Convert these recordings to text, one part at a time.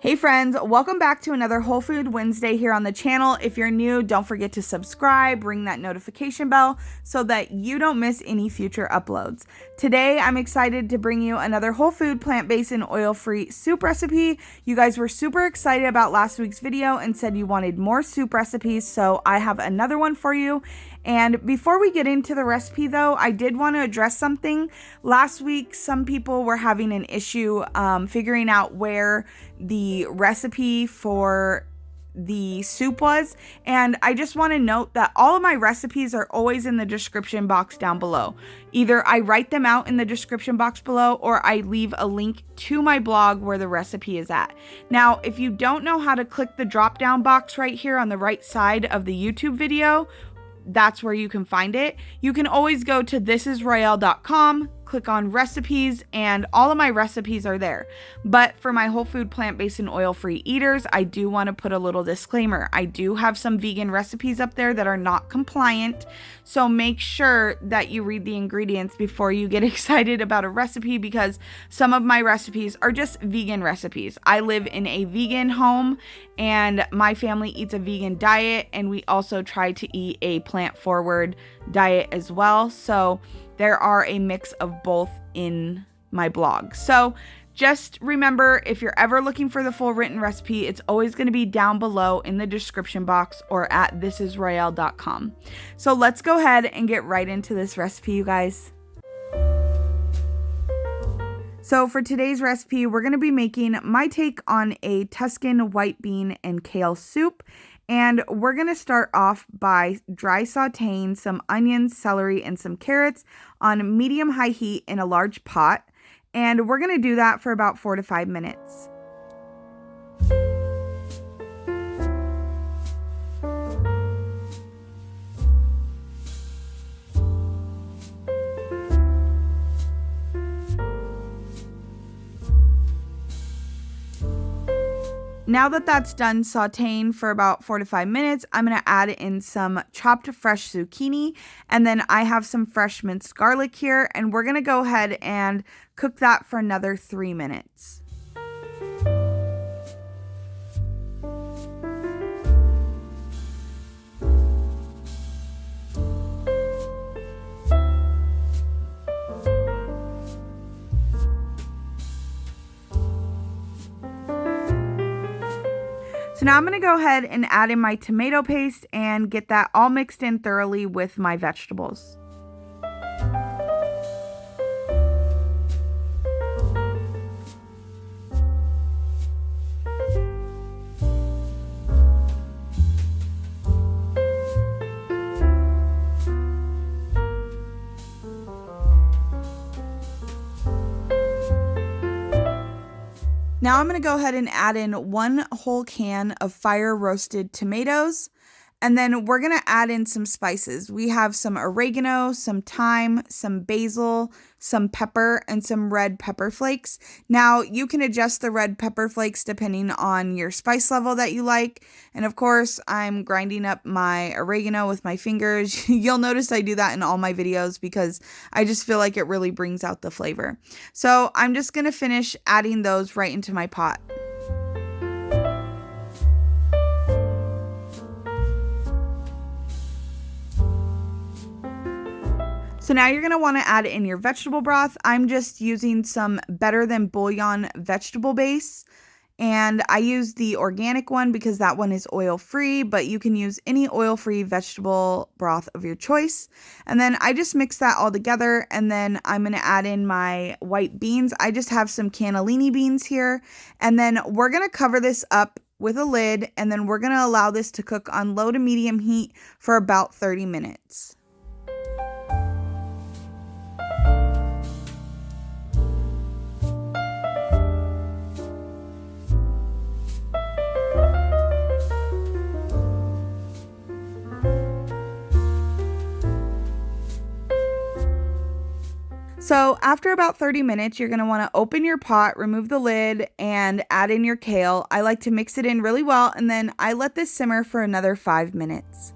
Hey friends, welcome back to another Whole Food Wednesday here on the channel. If you're new, don't forget to subscribe, ring that notification bell so that you don't miss any future uploads. Today, I'm excited to bring you another whole food, plant-based, and oil-free soup recipe. You guys were super excited about last week's video and said you wanted more soup recipes, so I have another one for you. And before we get into the recipe though, I did want to address something. Last week, some people were having an issue figuring out where the recipe for the soup was, and I just want to note that all of my recipes are always in the description box down below. Either I write them out in the description box below or I leave a link to my blog where the recipe is at. Now, if you don't know how to click the drop down box right here on the right side of the YouTube video, that's where you can find it. You can always go to thisisroyalle.com, click on recipes, and all of my recipes are there. But for my whole food, plant-based, and oil-free eaters, I do want to put a little disclaimer. I do have some vegan recipes up there that are not compliant, so make sure that you read the ingredients before you get excited about a recipe, because some of my recipes are just vegan recipes. I live in a vegan home and my family eats a vegan diet, and we also try to eat a plant-forward diet as well. So there are a mix of both in my blog. So just remember, if you're ever looking for the full written recipe, it's always going to be down below in the description box or at thisisroyalle.com. So let's go ahead and get right into this recipe, you guys. So for today's recipe, we're going to be making my take on a Tuscan white bean and kale soup. And we're going to start off by dry sauteing some onions, celery, and some carrots on medium-high heat in a large pot. And we're going to do that for about 4 to 5 minutes. Now that that's done sauteing for about 4 to 5 minutes, I'm going to add in some chopped fresh zucchini, and then I have some fresh minced garlic here, and we're going to go ahead and cook that for another 3 minutes. So now I'm going to go ahead and add in my tomato paste and get that all mixed in thoroughly with my vegetables. Now I'm going to go ahead and add in 1 whole can of fire roasted tomatoes, and then we're going to add in some spices. We have some oregano, some thyme, some basil, some pepper, and some red pepper flakes. Now you can adjust the red pepper flakes depending on your spice level that you like. And of course, I'm grinding up my oregano with my fingers. You'll notice I do that in all my videos because I just feel like it really brings out the flavor. So I'm just going to finish adding those right into my pot. So now you're going to want to add in your vegetable broth. I'm just using some Better Than Bouillon vegetable base, and I use the organic one because that one is oil-free, but you can use any oil-free vegetable broth of your choice. And then I just mix that all together, and then I'm going to add in my white beans. I just have some cannellini beans here, and then we're going to cover this up with a lid, and then we're going to allow this to cook on low to medium heat for about 30 minutes. So after about 30 minutes, you're going to want to open your pot, remove the lid, and add in your kale. I like to mix it in really well, and then I let this simmer for another 5 minutes.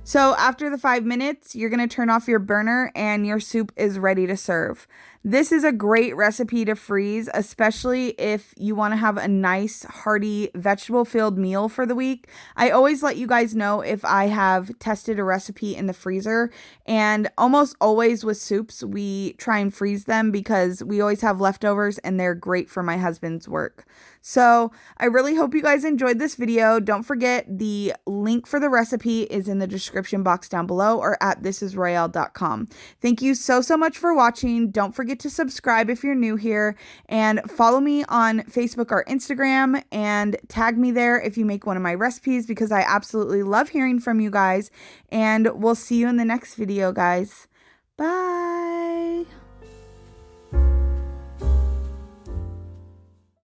So after the 5 minutes, you're going to turn off your burner and your soup is ready to serve. This is a great recipe to freeze, especially if you want to have a nice, hearty, vegetable-filled meal for the week. I always let you guys know if I have tested a recipe in the freezer, and almost always with soups, we try and freeze them because we always have leftovers and they're great for my husband's work. So I really hope you guys enjoyed this video. Don't forget the link for the recipe is in the description box down below or at thisisroyalle.com. Thank you so much for watching. Don't forget to subscribe if you're new here and follow me on Facebook or Instagram and tag me there if you make one of my recipes because I absolutely love hearing from you guys, and we'll see you in the next video, guys. Bye.